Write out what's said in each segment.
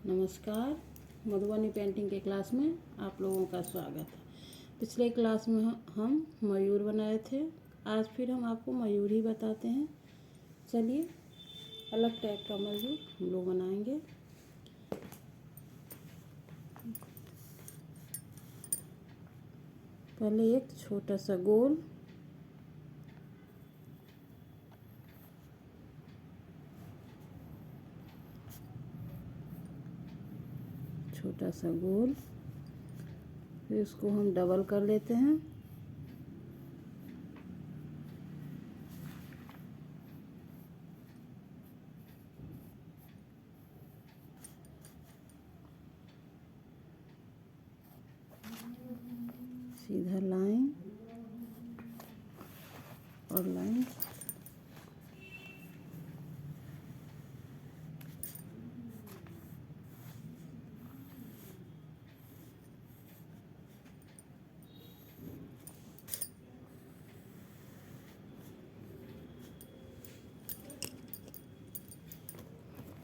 नमस्कार। मधुबनी पेंटिंग के क्लास में आप लोगों का स्वागत है। पिछले क्लास में हम मयूर बनाए थे। आज फिर हम आपको मयूर ही बताते हैं। चलिए, अलग टाइप का मयूर हम लोग बनाएंगे। पहले एक छोटा सा गोल, फिर इसको हम डबल कर लेते हैं। सीधा लाइन और लाइन,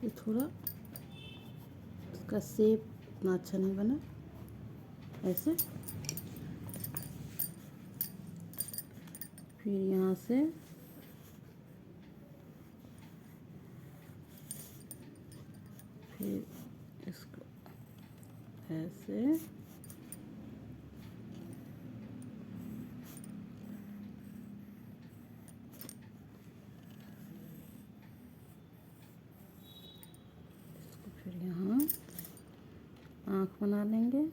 ये थोड़ा इसका शेप इतना अच्छा नहीं बना। ऐसे फिर यहाँ से फिर इसको ऐसे फिर यहाँ आँख बना लेंगे।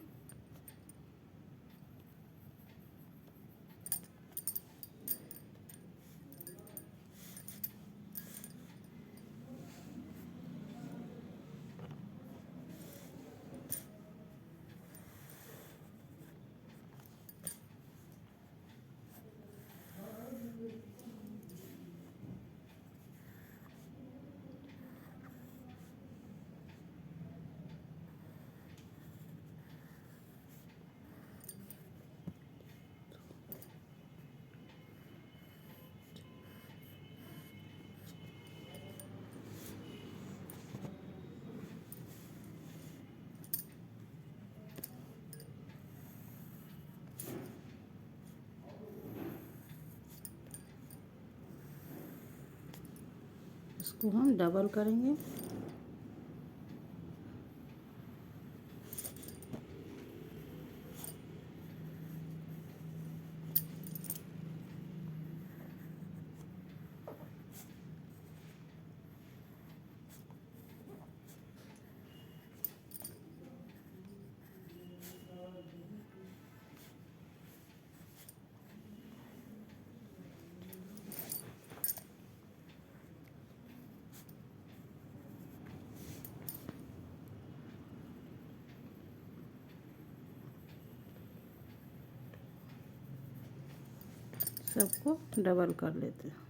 इसको हम डबल करेंगे। सबको डबल कर लेते हैं।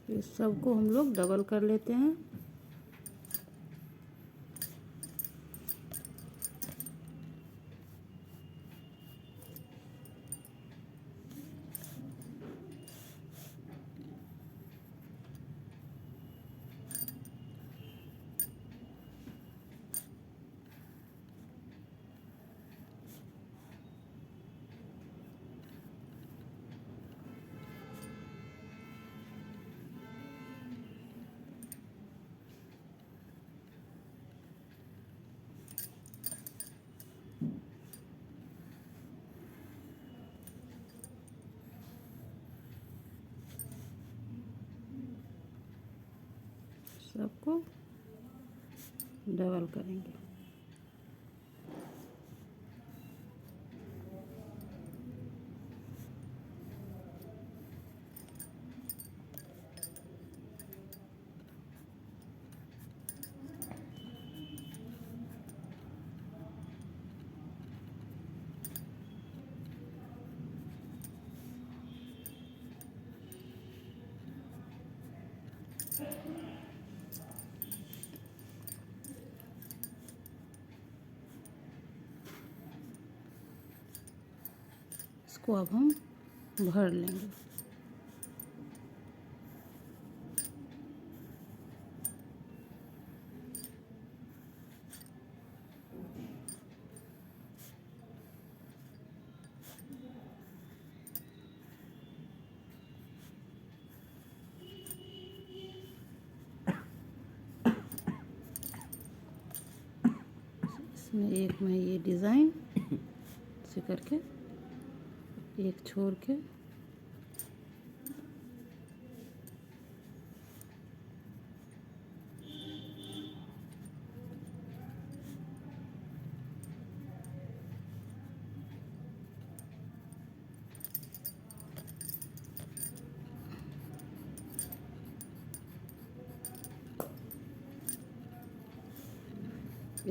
इस सबको हम लोग डबल कर लेते हैं। सबको डबल करेंगे। इसको अब हम भर लेंगे। इसमें एक में ये डिज़ाइन से करके एक छोड़ के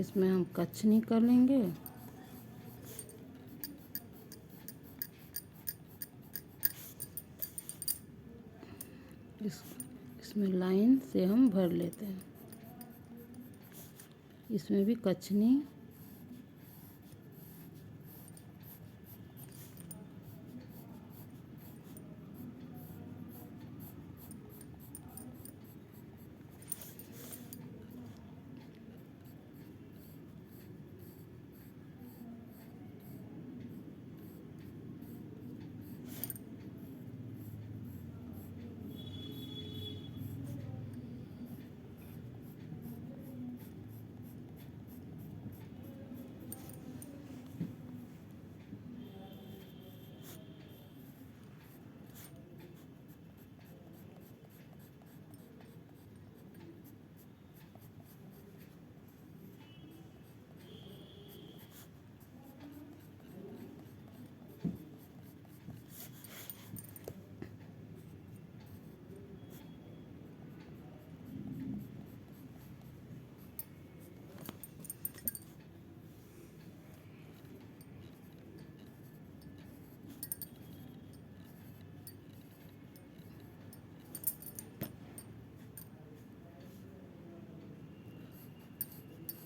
इसमें हम कचनी कर लेंगे। इसमें लाइन से हम भर लेते हैं। इसमें भी कचनी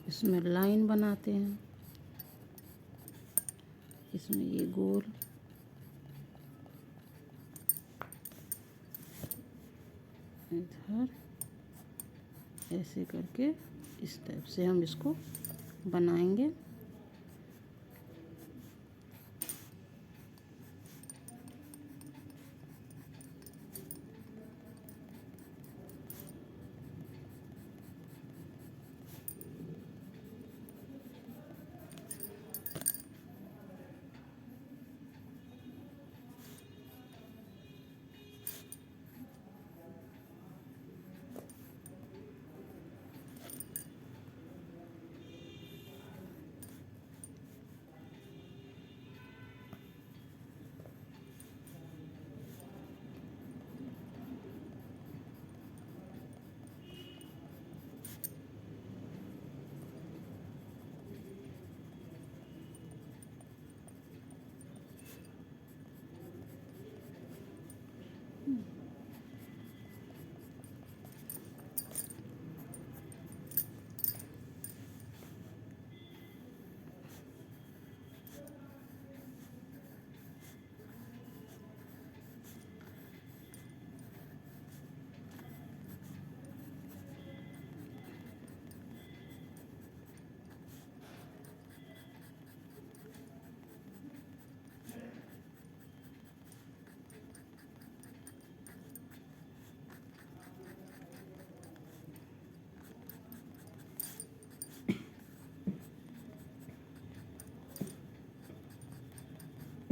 इसमें लाइन बनाते हैं। इसमें ये गोल इधर ऐसे करके इस टाइप से हम इसको बनाएंगे।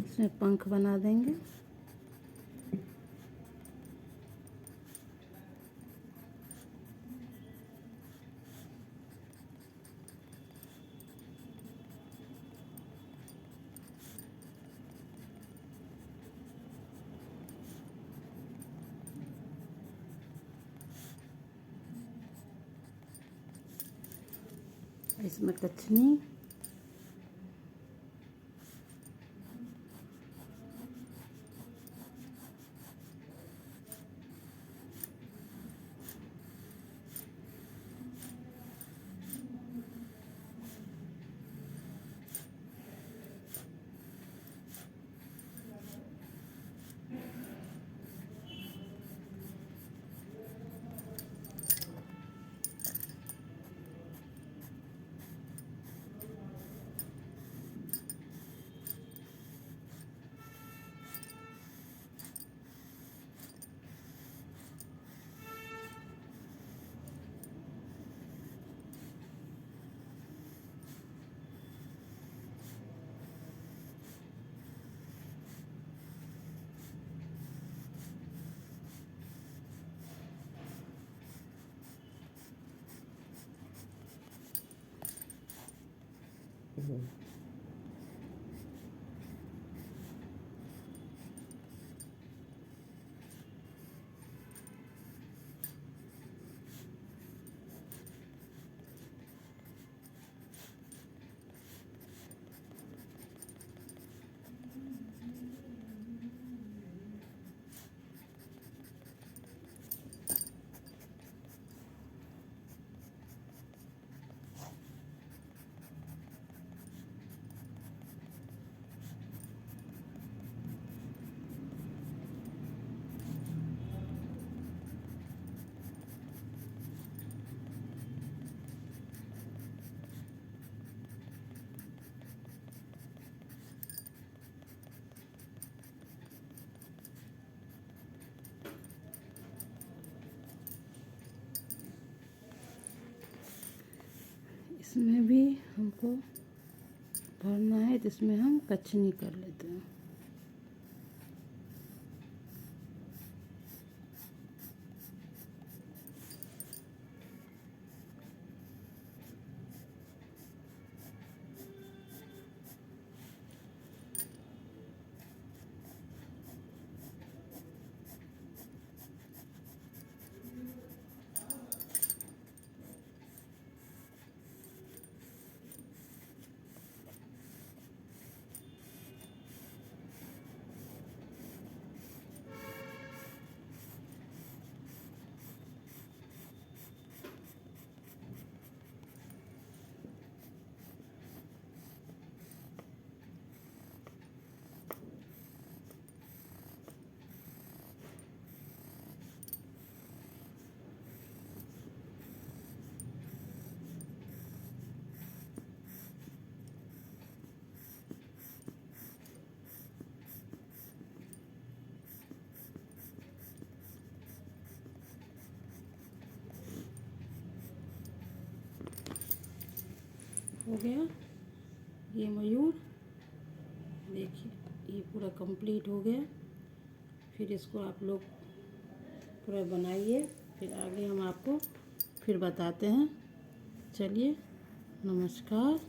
इसमें पंख बना देंगे। इसमें कछनी, इसमें भी हमको भरना है, तो इसमें हम कछनी कर लेते हैं। हो गया ये मयूर, देखिए ये पूरा कंप्लीट हो गया। फिर इसको आप लोग पूरा बनाइए, फिर आगे हम आपको फिर बताते हैं। चलिए, नमस्कार।